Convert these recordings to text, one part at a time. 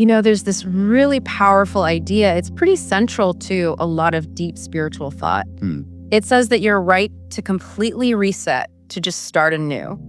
There's this really powerful idea. It's pretty central to a lot of deep spiritual thought. It says that you're right to completely reset, to just start anew.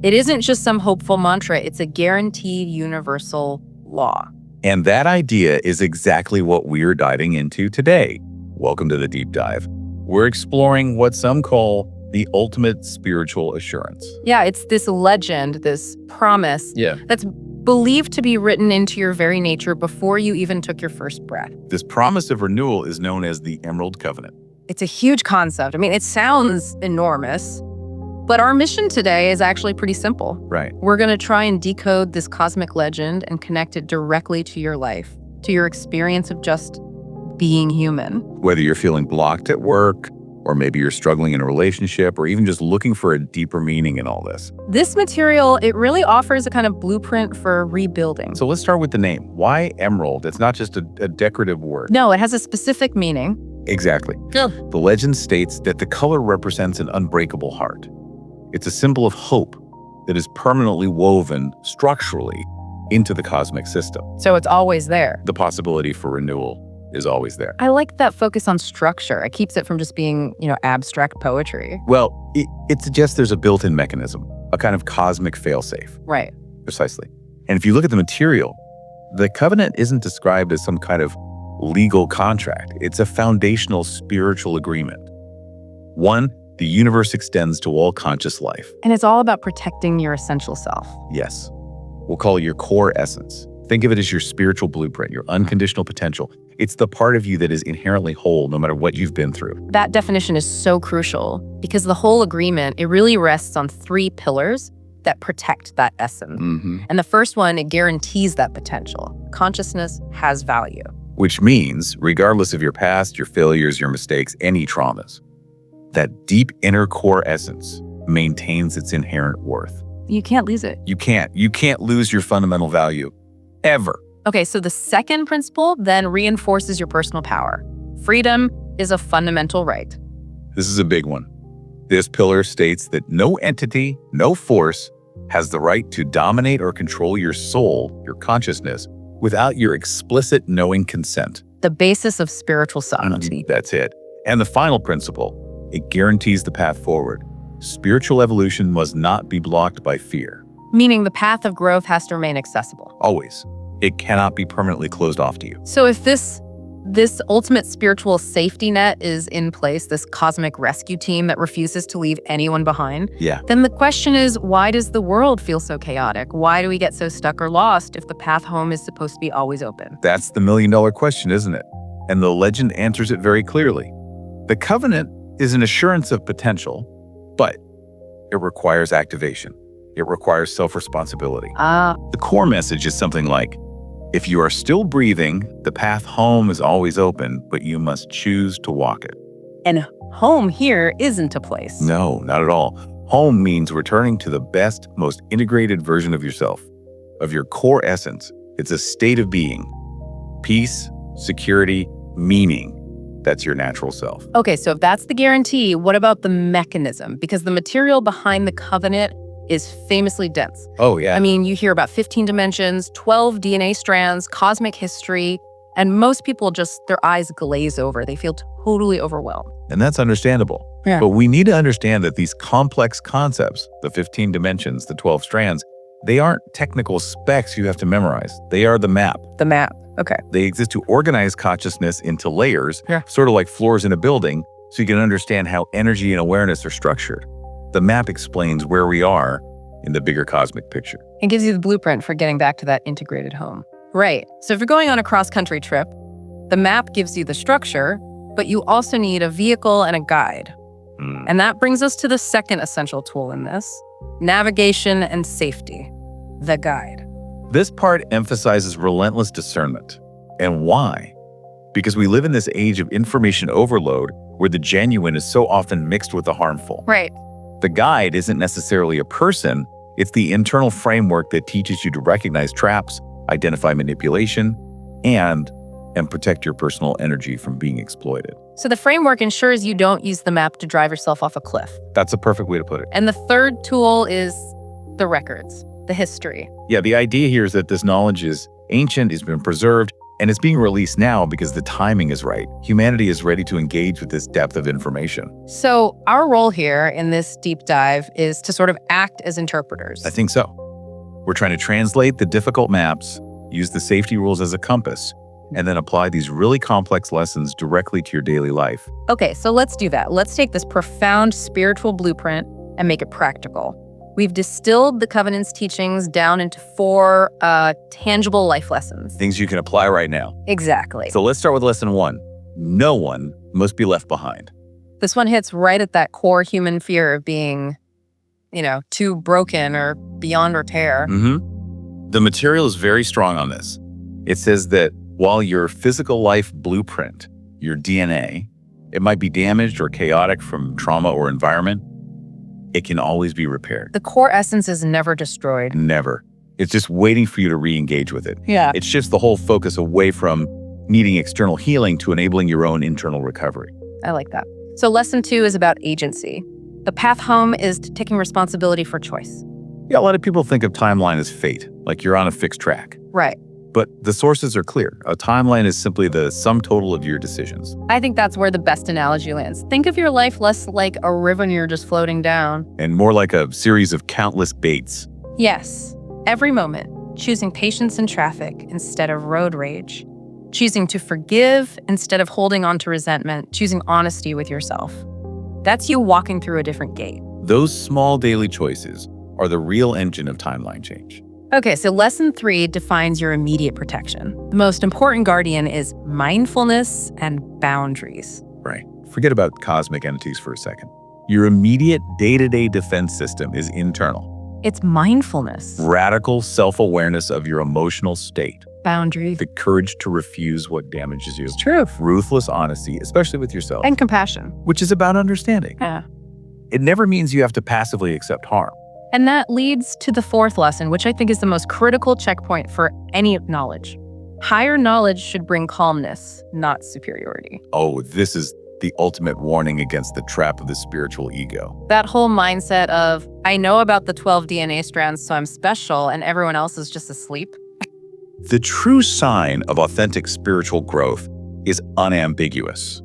It isn't just some hopeful mantra. It's a guaranteed universal law. And that idea is exactly what we're diving into today. Welcome to the Deep Dive. We're exploring what some call the ultimate spiritual assurance. Yeah, it's this legend, this promise that's believed to be written into your very nature before you even took your first breath. This promise of renewal is known as the Emerald Covenant. It's a huge concept. It sounds enormous, but our mission today is actually pretty simple. Right. We're going to try and decode this cosmic legend and connect it directly to your life, to your experience of just being human. Whether you're feeling blocked at work, or maybe you're struggling in a relationship, or even just looking for a deeper meaning in all this. This material, it really offers a kind of blueprint for rebuilding. So let's start with the name. Why emerald? It's not just a decorative word. No, it has a specific meaning. Exactly. The legend states that the color represents an unbreakable heart. It's a symbol of hope that is permanently woven structurally into the cosmic system. So it's always there. The possibility for renewal is always there. I like that focus on structure. It keeps it from just being, abstract poetry. Well, it suggests there's a built-in mechanism, a kind of cosmic failsafe. Right. Precisely. And if you look at the material, the covenant isn't described as some kind of legal contract. It's a foundational spiritual agreement. One, the universe extends to all conscious life. And it's all about protecting your essential self. Yes. We'll call it your core essence. Think of it as your spiritual blueprint, your unconditional potential. It's the part of you that is inherently whole no matter what you've been through. That definition is so crucial because the whole agreement, it really rests on 3 pillars that protect that essence. And the first one, it guarantees that potential. Consciousness has value. Which means, regardless of your past, your failures, your mistakes, any traumas, that deep inner core essence maintains its inherent worth. You can't lose it. You can't lose your fundamental value, ever. Okay, so the second principle then reinforces your personal power. Freedom is a fundamental right. This is a big one. This pillar states that no entity, no force has the right to dominate or control your soul, your consciousness, without your explicit knowing consent. The basis of spiritual sovereignty. That's it. And the final principle, it guarantees the path forward. Spiritual evolution must not be blocked by fear. Meaning the path of growth has to remain accessible. Always. It cannot be permanently closed off to you. So if this ultimate spiritual safety net is in place, this cosmic rescue team that refuses to leave anyone behind, then the question is, why does the world feel so chaotic? Why do we get so stuck or lost if the path home is supposed to be always open? That's the million-dollar question, isn't it? And the legend answers it very clearly. The covenant is an assurance of potential, but it requires activation. It requires self-responsibility. The core message is something like, if you are still breathing, the path home is always open, but you must choose to walk it. And home here isn't a place. No, not at all. Home means returning to the best, most integrated version of yourself, of your core essence. It's a state of being. Peace, security, meaning. That's your natural self. Okay, so if that's the guarantee, what about the mechanism? Because the material behind the covenant is famously dense. Oh, yeah. You hear about 15 dimensions, 12 DNA strands, cosmic history, and most people their eyes glaze over. They feel totally overwhelmed. And that's understandable. Yeah. But we need to understand that these complex concepts, the 15 dimensions, the 12 strands, they aren't technical specs you have to memorize. They are the map. The map, okay. They exist to organize consciousness into layers, Yeah. sort of like floors in a building, so you can understand how energy and awareness are structured. The map explains where we are in the bigger cosmic picture. It gives you the blueprint for getting back to that integrated home. Right. So if you're going on a cross-country trip, the map gives you the structure, but you also need a vehicle and a guide. And that brings us to the second essential tool in this, navigation and safety, the guide. This part emphasizes relentless discernment. And why? Because we live in this age of information overload where the genuine is so often mixed with the harmful. Right. The guide isn't necessarily a person, it's the internal framework that teaches you to recognize traps, identify manipulation, and protect your personal energy from being exploited. So the framework ensures you don't use the map to drive yourself off a cliff. That's a perfect way to put it. And the third tool is the records, the history. Yeah, the idea here is that this knowledge is ancient, it's been preserved, and it's being released now because the timing is right. Humanity is ready to engage with this depth of information. So our role here in this deep dive is to sort of act as interpreters. I think so. We're trying to translate the difficult maps, use the safety rules as a compass, and then apply these really complex lessons directly to your daily life. Okay, so let's do that. Let's take this profound spiritual blueprint and make it practical. We've distilled the Covenant's teachings down into 4 tangible life lessons. Things you can apply right now. Exactly. So let's start with lesson 1. No one must be left behind. This one hits right at that core human fear of being, too broken or beyond repair. The material is very strong on this. It says that while your physical life blueprint, your DNA, it might be damaged or chaotic from trauma or environment, it can always be repaired. The core essence is never destroyed. Never. It's just waiting for you to re-engage with it. Yeah. It shifts the whole focus away from needing external healing to enabling your own internal recovery. I like that. So lesson 2 is about agency. The path home is to taking responsibility for choice. Yeah, a lot of people think of timeline as fate, like you're on a fixed track. Right. But the sources are clear. A timeline is simply the sum total of your decisions. I think that's where the best analogy lands. Think of your life less like a river you're just floating down. And more like a series of countless baits. Yes. Every moment, choosing patience in traffic instead of road rage. Choosing to forgive instead of holding on to resentment. Choosing honesty with yourself. That's you walking through a different gate. Those small daily choices are the real engine of timeline change. Okay, so lesson 3 defines your immediate protection. The most important guardian is mindfulness and boundaries. Right. Forget about cosmic entities for a second. Your immediate day-to-day defense system is internal. It's mindfulness. Radical self-awareness of your emotional state. Boundaries. The courage to refuse what damages you. It's true. Ruthless honesty, especially with yourself. And compassion. Which is about understanding. Yeah. It never means you have to passively accept harm. And that leads to the 4th lesson, which I think is the most critical checkpoint for any knowledge. Higher knowledge should bring calmness, not superiority. Oh, this is the ultimate warning against the trap of the spiritual ego. That whole mindset of, I know about the 12 DNA strands, so I'm special, and everyone else is just asleep. The true sign of authentic spiritual growth is unambiguous.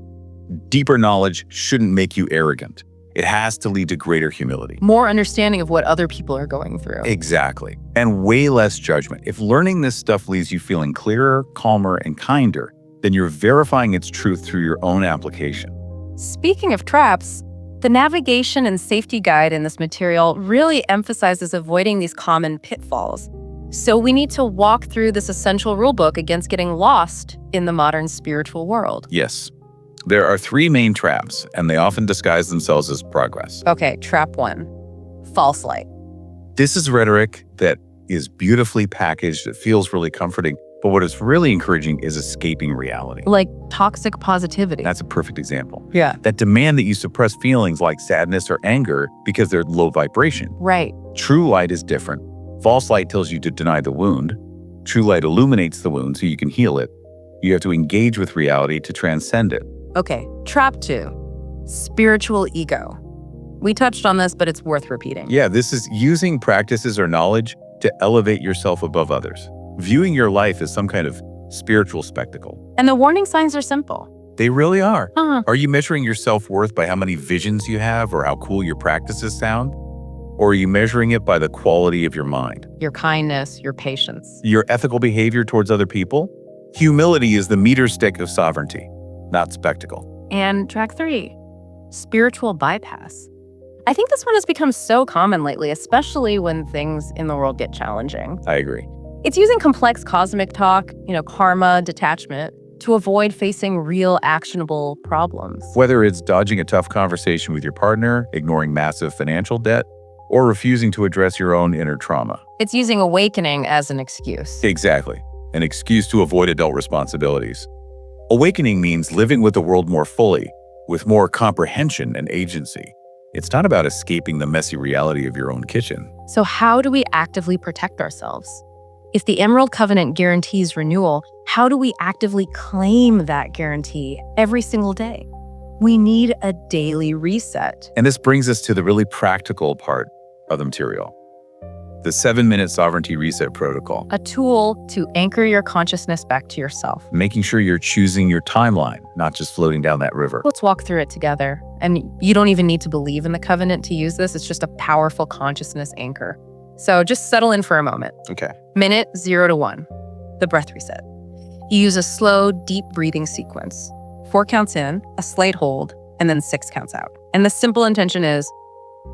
Deeper knowledge shouldn't make you arrogant. It has to lead to greater humility. More understanding of what other people are going through. Exactly. And way less judgment. If learning this stuff leaves you feeling clearer, calmer, and kinder, then you're verifying its truth through your own application. Speaking of traps, the navigation and safety guide in this material really emphasizes avoiding these common pitfalls. So we need to walk through this essential rulebook against getting lost in the modern spiritual world. Yes. There are 3 main traps, and they often disguise themselves as progress. Okay, trap 1, false light. This is rhetoric that is beautifully packaged. It feels really comforting. But what is really encouraging is escaping reality. Like toxic positivity. That's a perfect example. Yeah. That demand that you suppress feelings like sadness or anger because they're low vibration. Right. True light is different. False light tells you to deny the wound. True light illuminates the wound so you can heal it. You have to engage with reality to transcend it. Okay, trap 2, spiritual ego. We touched on this, but it's worth repeating. Yeah, this is using practices or knowledge to elevate yourself above others. Viewing your life as some kind of spiritual spectacle. And the warning signs are simple. They really are. Uh-huh. Are you measuring your self-worth by how many visions you have or how cool your practices sound? Or are you measuring it by the quality of your mind? Your kindness, your patience. Your ethical behavior towards other people? Humility is the meter stick of sovereignty, not spectacle. And track 3, spiritual bypass. I think this one has become so common lately, especially when things in the world get challenging. I agree. It's using complex cosmic talk, karma, detachment, to avoid facing real actionable problems. Whether it's dodging a tough conversation with your partner, ignoring massive financial debt, or refusing to address your own inner trauma. It's using awakening as an excuse. Exactly. An excuse to avoid adult responsibilities. Awakening means living with the world more fully, with more comprehension and agency. It's not about escaping the messy reality of your own kitchen. So how do we actively protect ourselves? If the Emerald Covenant guarantees renewal, how do we actively claim that guarantee every single day? We need a daily reset. And this brings us to the really practical part of the material. The 7-minute sovereignty reset protocol. A tool to anchor your consciousness back to yourself. Making sure you're choosing your timeline, not just floating down that river. Let's walk through it together. And you don't even need to believe in the covenant to use this. It's just a powerful consciousness anchor. So just settle in for a moment. Okay. Minute 0 to 1, the breath reset. You use a slow, deep breathing sequence. 4 counts in, a slight hold, and then 6 counts out. And the simple intention is,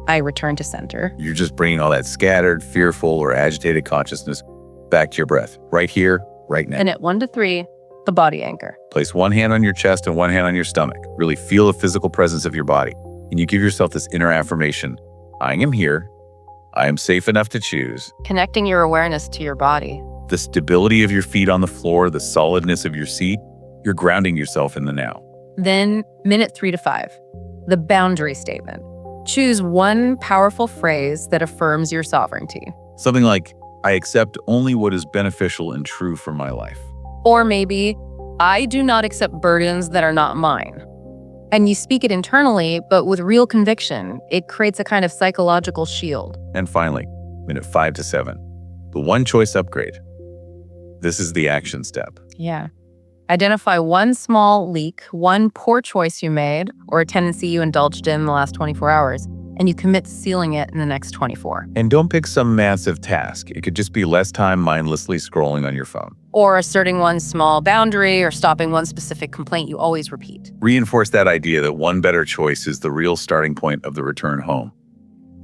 I return to center. You're just bringing all that scattered, fearful, or agitated consciousness back to your breath, right here, right now. And at 1 to 3, the body anchor. Place one hand on your chest and one hand on your stomach. Really feel the physical presence of your body. And you give yourself this inner affirmation. I am here. I am safe enough to choose. Connecting your awareness to your body. The stability of your feet on the floor, the solidness of your seat, you're grounding yourself in the now. Then minute 3 to 5, the boundary statement. Choose one powerful phrase that affirms your sovereignty. Something like, I accept only what is beneficial and true for my life. Or maybe, I do not accept burdens that are not mine. And you speak it internally, but with real conviction. It creates a kind of psychological shield. And finally, minute 5 to 7, the one choice upgrade. This is the action step. Yeah. Identify one small leak, one poor choice you made, or a tendency you indulged in the last 24 hours, and you commit to sealing it in the next 24. And don't pick some massive task. It could just be less time mindlessly scrolling on your phone. Or asserting one small boundary or stopping one specific complaint you always repeat. Reinforce that idea that one better choice is the real starting point of the return home.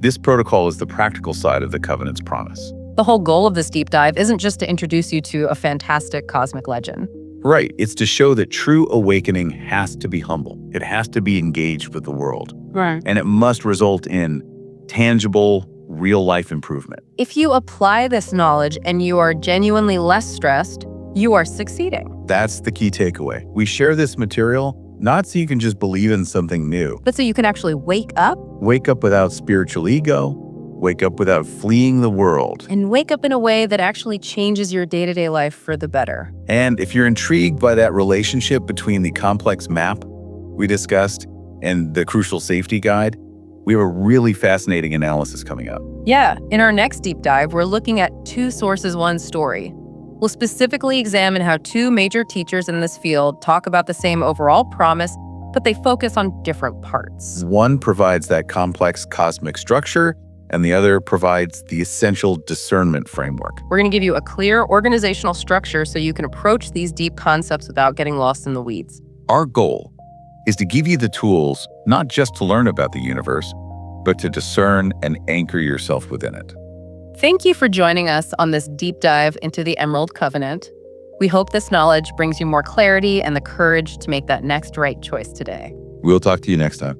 This protocol is the practical side of the covenant's promise. The whole goal of this deep dive isn't just to introduce you to a fantastic cosmic legend. Right. It's to show that true awakening has to be humble. It has to be engaged with the world. Right. And it must result in tangible, real-life improvement. If you apply this knowledge and you are genuinely less stressed, you are succeeding. That's the key takeaway. We share this material not so you can just believe in something new. But so you can actually wake up. Wake up without spiritual ego. Wake up without fleeing the world. And wake up in a way that actually changes your day-to-day life for the better. And if you're intrigued by that relationship between the complex map we discussed and the crucial safety guide, we have a really fascinating analysis coming up. Yeah, in our next deep dive, we're looking at 2 sources, 1 story. We'll specifically examine how 2 major teachers in this field talk about the same overall promise, but they focus on different parts. One provides that complex cosmic structure, and the other provides the essential discernment framework. We're going to give you a clear organizational structure so you can approach these deep concepts without getting lost in the weeds. Our goal is to give you the tools not just to learn about the universe, but to discern and anchor yourself within it. Thank you for joining us on this deep dive into the Emerald Covenant. We hope this knowledge brings you more clarity and the courage to make that next right choice today. We'll talk to you next time.